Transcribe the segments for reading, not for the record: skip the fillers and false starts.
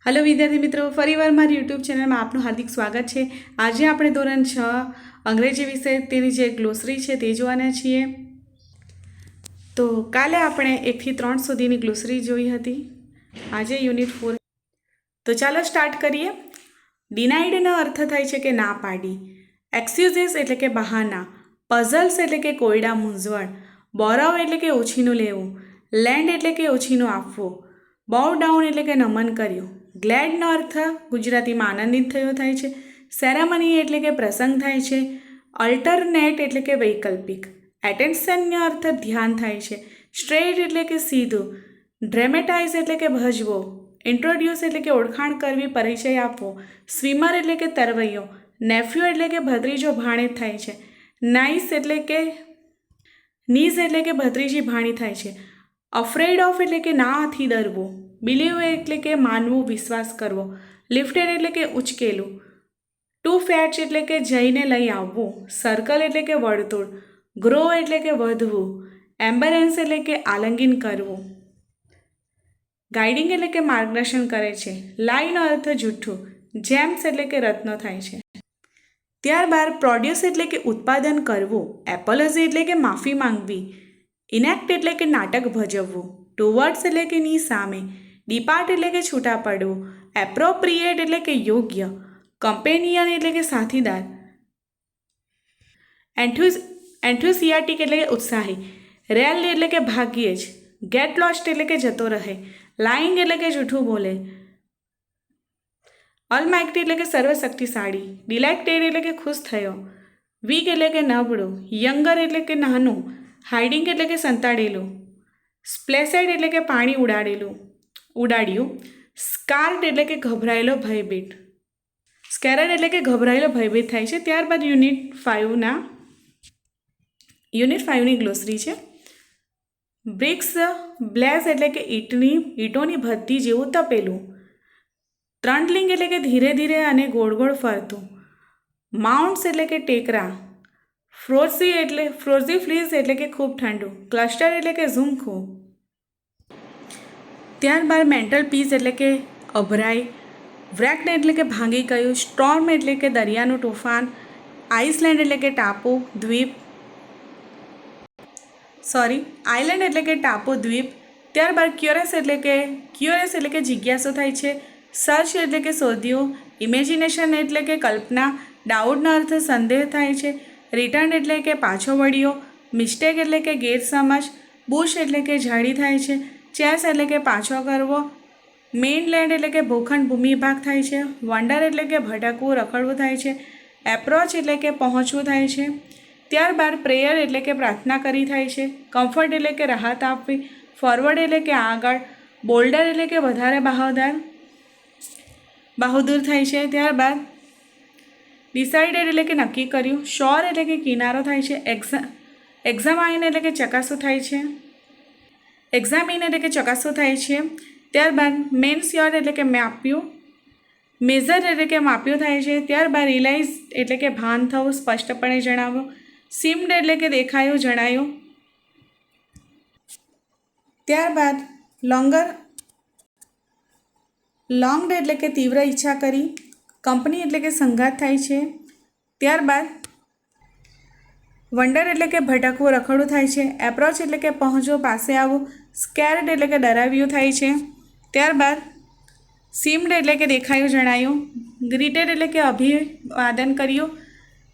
Hello विद्यार्थी मित्रों, फरीवार मारी यूट्यूब चैनल में आपનું हार्दिक स्वागत है। आज આપણે ધોરણ 6 અંગ્રેજી વિષય તેની જે ગ્લોસરી છે તે જોવાના છીએ। તો કાલે આપણે 1 થી 3 સુધીની ગ્લોસરી જોઈ હતી। આજે યુનિટ 4। તો ચાલો સ્ટાર્ટ કરીએ। ડિનાઇડનો અર્થ થાય છે કે ના પાડી, એક્સક્યુઝિસ એટલે કે બહાના, પઝલ્સ એટલે કે કોયડા મૂંઝવણ, બોરાવ એટલે કે ઓછીનું લેવું, લેન્ડ એટલે કે ઓછીનું આપવું, બોવ ડાઉન એટલે કે નમન કર્યું, ગ્લેડનો અર્થ ગુજરાતીમાં આનંદિત થયો થાય છે, સેરેમની એટલે કે પ્રસંગ થાય છે, અલ્ટરનેટ એટલે કે વૈકલ્પિક, એટેન્શનનો અર્થ ધ્યાન થાય છે, સ્ટ્રેટ એટલે કે સીધું, ડ્રેમેટાઇઝ એટલે કે ભજવો, ઇન્ટ્રોડ્યુસ એટલે કે ઓળખાણ કરવી, પરિચય આપવો, સ્વિમર એટલે કે તરવૈયો, નેફ્યુ એટલે કે ભત્રીજો ભાણેજ થાય છે, નીઝ એટલે કે ભત્રીજી ભાણી થાય છે, અફ્રેડ ઓફ એટલે કે નાથી ડરવું, બિલીવ એટલે કે માનવું, વિશ્વાસ કરવો, લિફ્ટેડ એટલે કે ઉચકેલું, ટુ ફેચ એટલે કે જઈને લઈ આવવું, સર્કલ એટલે કે વર્તુળ, ગ્રો એટલે કે વધવું, એમ્બેરેન્સ એટલે કે આલિંગન કરવું, ગાઈડિંગ એટલે કે માર્ગદર્શન કરે છે, લાઈનો અર્થ જૂઠું, જેમ્સ એટલે કે રત્નો થાય છે। ત્યારબાદ પ્રોડ્યુસ એટલે કે ઉત્પાદન કરવું, એપોલોજી એટલે કે માફી માંગવી, ઇનેક્ટ એટલે કે નાટક ભજવવું, ટુવર્ડ્સ એટલે કે ની સામે, ડિપાર્ટ એટલે કે છૂટા પડવું, એપ્રોપ્રિએટ એટલે કે યોગ્ય, કમ્પેનિયન એટલે કે સાથીદાર, એન્થુસિયાટિક એટલે કે ઉત્સાહી, રેરલી એટલે કે ભાગ્યે જ, ગેટ લોસ્ટ એટલે કે જતો રહે, લાઇંગ એટલે કે જૂઠું બોલે, ઓલમાઇટી એટલે કે સર્વશક્તિશાળી, ડિલાઇટેડ એટલે કે ખુશ થયો, વીક એટલે કે નબળું, યંગર એટલે કે નાનું, હાઇડિંગ એટલે કે સંતાડેલું, સ્પ્લેશેડ એટલે કે પાણી ઉડાડ્યું, સ્કાર્ડ એટલે કે ગભરાયેલો ભયભીત, સ્કેરડ એટલે કે ગભરાયેલો ભયભીત થાય છે। ત્યારબાદ યુનિટ 5ની ગ્લોસરી છે। બ્રિક્સ બ્લેઝ એટલે કે ઈંટોની ભઠ્ઠી જેવું તપેલું, ટ્રન્ડલિંગ એટલે કે ધીરે ધીરે અને ગોળ ગોળ ફરતું, માઉન્ટ્સ એટલે કે ટેકરા, ફ્રોઝી ફ્રીઝ એટલે કે ખૂબ ઠંડુ, ક્લસ્ટર એટલે કે ઝુમખું। ત્યારબાદ મેન્ટલ પીસ એટલે કે અભરાઈ, વ્રેક્ડ એટલે કે ભાંગી ગયું, સ્ટોર્મ એટલે કે દરિયાનું તોફાન, આઇસલેન્ડ એટલે કે આઇલેન્ડ એટલે કે ટાપુ દ્વીપ। ત્યારબાદ ક્યુરિયસ એટલે કે જિજ્ઞાસુ થાય છે, સર્ચ એટલે કે શોધ્યું, ઇમેજિનેશન એટલે કે કલ્પના, ડાઉટનો અર્થ સંદેહ થાય છે, રિટર્ન એટલે કે પાછો વળ્યો, મિસ્ટેક એટલે કે ગેરસમજ, બુશ એટલે કે ઝાડી થાય છે, ચેસ એટલે કે પાછો કરવો, મેઇનલેન્ડ એટલે કે ભૂખંડ ભૂમિભાગ થાય છે, વન્ડર એટલે કે ભટકવું, રખડવું થાય છે, એપ્રોચ એટલે કે પહોંચવું થાય છે। ત્યારબાદ પ્રેયર એટલે કે પ્રાર્થના કરી થાય છે, કમ્ફર્ટ એટલે કે રાહત આપવી, ફોરવર્ડ એટલે કે આગળ, બોલ્ડર એટલે કે વધારે બહાદુર થાય છે। ત્યારબાદ ડિસાઇડેડ એટલે કે નક્કી કર્યું, શોર એટલે કે કિનારો થાય છે, એક્ઝામાઇન એટલે કે ચકાસવું થાય છે। ત્યારબાદ મેન શ્યોર એટલે કે માપ્યું, મેઝર એટલે કે માપ્યું થાય છે। ત્યારબાદ રિયલાઇઝ એટલે કે ભાન થવું, સ્પષ્ટપણે જણાવવું, સીમ્ડ એટલે કે દેખાયું, જણાયું। ત્યારબાદ લોંગ્ડ એટલે કે તીવ્ર ઈચ્છા કરી, કંપની એટલે કે સંઘાત થાય છે। ત્યારબાદ વન્ડર એટલે કે ભટકવું, રખડવું થાય છે, એપ્રોચ એટલે કે પહોંચવું, પાસે આવવું, સ્કેર્ડ એટલે કે ડરાવ્યું થાય છે। ત્યારબાદ સીમ્ડ એટલે કે દેખાયું, જણાયું, ગ્રીટેડ એટલે કે અભિવાદન કર્યું,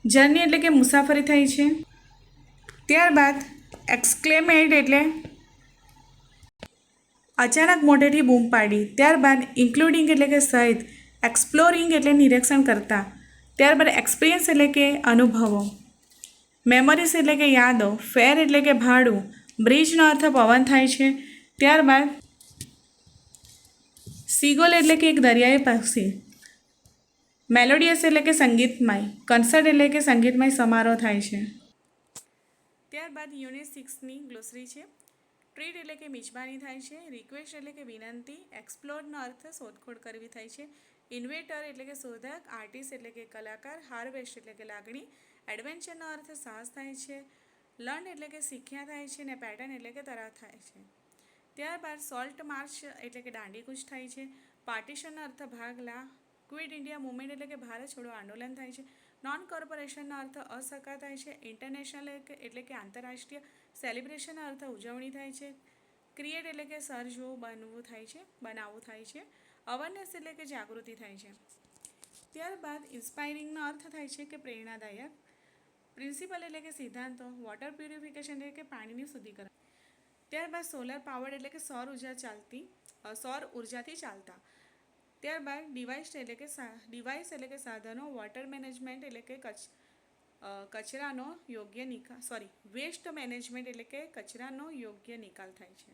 જર્ની એટલે કે મુસાફરી થઈ છે। ત્યારબાદ એક્સક્લેમેડ એટલે અચાનક મોટેથી બૂમ પાડી। ત્યારબાદ ઇન્ક્લુડિંગ એટલે કે સહિત, એક્સપ્લોરિંગ એટલે નિરીક્ષણ કરતા। ત્યારબાદ એક્સપિરિયન્સ એટલે કે અનુભવો, મેમરીઝ એટલે કે યાદો, ફેર એટલે કે ભાડું, બ્રિજનો અર્થ પવન થાય છે। ત્યારબાદ સીગોલ એટલે કે એક દરિયાઈ પક્ષી, મેલોડિયસ એટલે કે સંગીતમય, કન્સર્ટ એટલે કે સંગીતમય સમારોહ થાય છે। ત્યારબાદ યુનિટ 6ની ગ્લોસરી છે। ટ્રીટ એટલે કે મિજબાની થાય છે, રિક્વેસ્ટ એટલે કે વિનંતી, એક્સપ્લોરનો અર્થ શોધખોળ કરવી થાય છે, ઇન્વેટર એટલે કે શોધક, આર્ટિસ્ટ એટલે કે કલાકાર, હાર્વેસ્ટ એટલે કે લાગણી, એડવેન્ચરનો અર્થ સાહસ થાય છે, લર્ન એટલે કે શીખ્યા થાય છે, ને પેટર્ન એટલે કે તરાવ થાય છે। ત્યારબાદ સોલ્ટ માર્ચ એટલે કે દાંડીકૂચ થાય છે, પાર્ટીશનનો અર્થ ભાગલા. ક્વિટ ઇન્ડિયા મુવમેન્ટ એટલે કે ભારત છોડો આંદોલન થાય છે. નોન કોર્પોરેશનનો અર્થ અસહકાર થાય છે. ઇન્ટરનેશનલ એટલે કે આંતરરાષ્ટ્રીય. સેલિબ્રેશનનો અર્થ ઉજવણી થાય છે. ક્રિએટ એટલે કે સર્જવું, બનાવવું થાય છે. અવેરનેસ એટલે કે જાગૃતિ થાય છે. ત્યારબાદ ઇન્સ્પાયરિંગનો અર્થ થાય છે કે પ્રેરણાદાયક. પ્રિન્સિપલ એટલે કે સિદ્ધાંતો. વોટર પ્યુરિફિકેશન એટલે કે પાણીની શુદ્ધિકરણ. ત્યારબાદ સોલર પાવર એટલે કે સૌર ઉર્જાથી ચાલતા. ત્યારબાદ ડિવાઇસ એટલે કે સાધનો. વોટર મેનેજમેન્ટ એટલે કે કચરાનો યોગ્ય નિકાલ વેસ્ટ મેનેજમેન્ટ એટલે કે કચરાનો યોગ્ય નિકાલ થાય છે.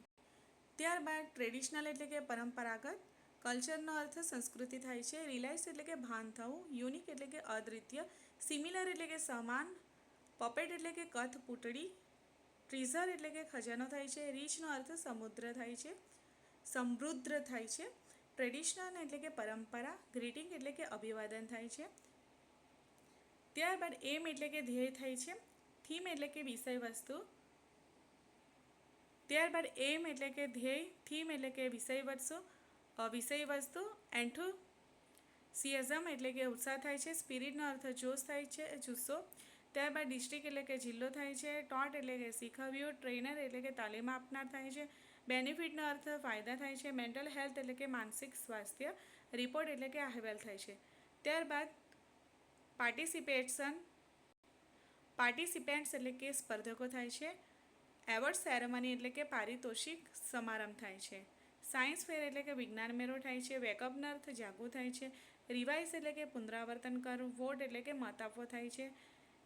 ત્યારબાદ ટ્રેડિશનલ એટલે કે પરંપરાગત. કલ્ચરનો અર્થ સંસ્કૃતિ થાય છે. રિલાયન્સ એટલે કે ભાન થવું. યુનિક એટલે કે અદ્વિતીય. સિમિલર એટલે કે સમાન. પપેટ એટલે કે કઠપૂતળી. ટ્રીઝર એટલે કે ખજાનો થાય છે. રીચનો અર્થ સમૃદ્ધ થાય છે. ટ્રેડિશનલ એટલે કે પરંપરા. ગ્રીટિંગ એટલે કે અભિવાદન થાય છે. ત્યારબાદ એમ એટલે કે ધ્યેય થાય છે. થીમ એટલે કે વિષય વસ્તુ. ત્યારબાદ એમ એટલે કે ધ્યેય. થીમ એટલે કે વિષય વસ્તુ. એન્થુસિયાઝમ એટલે કે ઉત્સાહ થાય છે. સ્પિરિટનો અર્થ જોશ થાય છે, જુસ્સો. ત્યારબાદ ડિસ્ટ્રિક્ટ એટલે કે જિલ્લો થાય છે. ટોટ એટલે કે શીખવ્યું. ટ્રેનર એટલે કે તાલીમ આપનાર થાય છે. બેનિફિટનો અર્થ ફાયદા થાય છે. મેન્ટલ હેલ્થ એટલે કે માનસિક સ્વાસ્થ્ય. રિપોર્ટ એટલે કે અહેવાલ થાય છે. ત્યારબાદ પાર્ટિસિપેન્ટ્સ એટલે કે સ્પર્ધકો થાય છે. એવોર્ડ સેરેમની એટલે કે પારિતોષિક સમારંભ થાય છે. સાયન્સ ફેર એટલે કે વિજ્ઞાન મેળો થાય છે. વેકઅપનો અર્થ જાગવું થાય છે. રિવાઇઝ એટલે કે પુનરાવર્તન કરવું. વોટ એટલે કે મત આપવો થાય છે.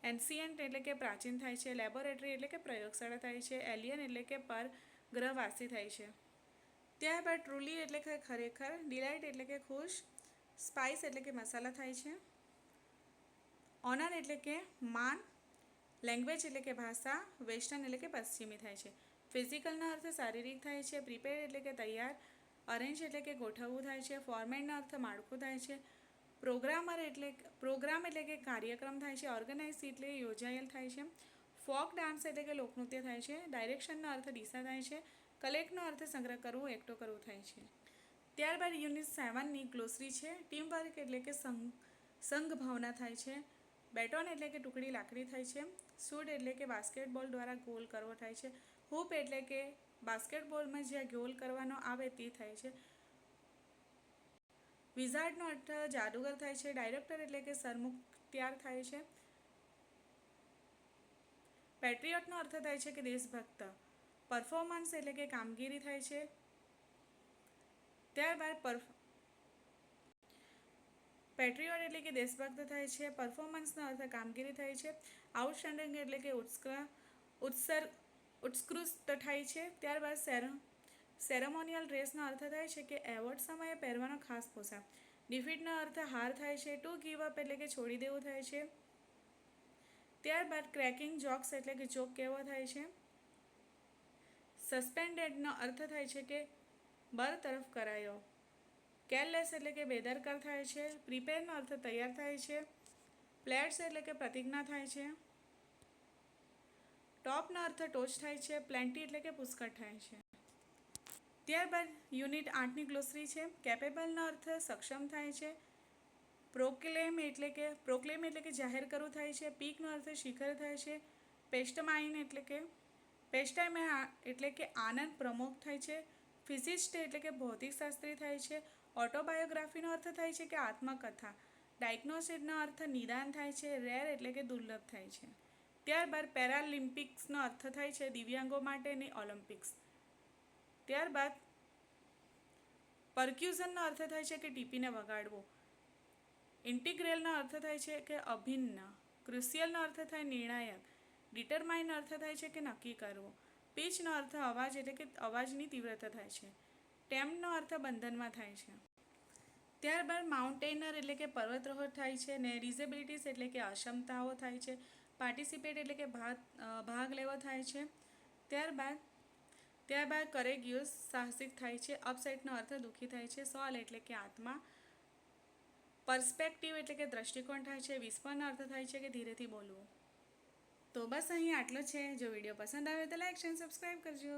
એન્શિયન્ટ એટલે કે પ્રાચીન થાય છે. લેબોરેટરી એટલે કે પ્રયોગશાળા થાય છે. એલિયન એટલે કે પરગ્રહવાસી થાય છે. ત્યારબાદ ટ્રુલી એટલે કે ખરેખર. ડિલાઇટ એટલે કે ખુશ. સ્પાઇસ એટલે કે મસાલા થાય છે. ઓનર એટલે કે માન. લેંગ્વેજ એટલે કે ભાષા. વેસ્ટર્ન એટલે કે પશ્ચિમી થાય છે. ફિઝિકલનો અર્થ શારીરિક થાય છે. પ્રિપેર એટલે કે તૈયાર. અરેન્જ એટલે કે ગોઠવવું થાય છે. ફોર્મેટનો અર્થ માળખું થાય છે. પ્રોગ્રામ એટલે કે કાર્યક્રમ થાય છે. ઓર્ગેનાઇઝ એટલે યોજાયેલ થાય છે. ફોક ડાન્સ એટલે કે લોકનૃત્ય થાય છે. ડાયરેક્શનનો અર્થ દિશા થાય છે. કલેક્ટનો અર્થ સંગ્રહ કરવું, એકઠો કરવું થાય છે. ત્યારબાદ યુનિટ 7ની ગ્લોસરી છે. ટીમવર્ક એટલે કે સંઘ ભાવના થાય છે. બેટોન એટલે કે ટુકડી લાકડી થાય છે. શૂટ એટલે કે બાસ્કેટબોલ દ્વારા ગોલ કરવો થાય છે. હૂપ એટલે કે બાસ્કેટબોલમાં જ્યાં ગોલ કરવાનો આવે તે થાય છે. વિઝાર્ડનો અર્થ જાદુગર થાય છે. ડાયરેક્ટર એટલે કે સરમુખત્યાર થાય છે. પેટ્રિયોટનો અર્થ થાય છે કે દેશભક્ત. પરફોર્મન્સ એટલે કે કામગીરી થાય છે. ત્યારબાદ પેટ્રિયોટ એટલે કે દેશભક્ત થાય છે. પરફોર્મન્સનો અર્થ કામગીરી થાય છે. આઉટસ્ટેન્ડિંગ એટલે કે ઉત્કૃષ્ટ થાય છે. ત્યારબાદ સેરેમોનિયલ ડ્રેસનો અર્થ થાય છે કે એવોર્ડ સમયે પહેરવાનો ખાસ પોશાક. ડિફીટનો અર્થ હાર થાય છે. ટુ ગીવ અપ એટલે કે છોડી દેવું થાય છે. ત્યારબાદ ક્રેકિંગ જોક્સ એટલે કે જોક કેવો થાય છે. સસ્પેન્ડેડનો અર્થ થાય છે કે બરતરફ કરાયો. કેરલેસ એટલે કે બેદરકાર થાય છે. પ્રિપેરનો અર્થ તૈયાર થાય છે. પ્લેટ્સ એટલે કે પ્રતિજ્ઞા થાય છે. ટોપનો અર્થ ટોચ થાય છે. પ્લેન્ટી એટલે કે પુષ્કળ થાય છે. ત્યારબાદ યુનિટ 8ની ગ્લોસરી છે. કેપેબલનો અર્થ સક્ષમ થાય છે. પ્રોક્લેમ એટલે કે જાહેર કરવું થાય છે. પીકનો અર્થ શિખર થાય છે. પેસ્ટમાઇન એટલે કે આનંદ પ્રમોદ થાય છે. ફિઝિસ્ટ એટલે કે ભૌતિકશાસ્ત્રી થાય છે. ઓટોબાયોગ્રાફીનો અર્થ થાય છે કે આત્મકથા. ડાયગ્નોસિસનો અર્થ નિદાન થાય છે. રેર એટલે કે દુર્લભ થાય છે. ત્યારબાદ પેરાલિમ્પિક્સનો અર્થ થાય છે દિવ્યાંગો માટેની ઓલિમ્પિક્સ. ત્યારબાદ પરક્યુઝનનો અર્થ થાય છે કે ટીપીને વગાડવો. ઇન્ટિગ્રેલનો અર્થ થાય છે કે અભિન્ન. ક્રુશિયલનો અર્થ થાય નિર્ણાયક. ડિટરમાઇનનો અર્થ થાય છે કે નક્કી કરવો. પીચનો અર્થ અવાજ એટલે કે અવાજની તીવ્રતા થાય છે. ટેમ્પનો અર્થ બંધનમાં થાય છે. ત્યારબાદ માઉન્ટેનર એટલે કે પર્વતારોહક થાય છે. ને ડિસેબિલિટીઝ એટલે કે અક્ષમતાઓ થાય છે. પાર્ટિસિપેટ એટલે કે ભાગ લેવો થાય છે. ત્યારબાદ કરેગિયસ સાહસિક થાય છે. અપસેટનો અર્થ દુઃખી થાય છે. સોલ એટલે કે આત્મા. પર્સ્પેક્ટિવ એટલે કે દ્રષ્ટિકોણ થાય છે. વિસ્પરનો અર્થ થાય છે કે ધીરેથી બોલવું. તો બસ અહીં આટલો છે. જો વિડીયો પસંદ આવે તો લાઈક અને સબસ્ક્રાઈબ કરજો.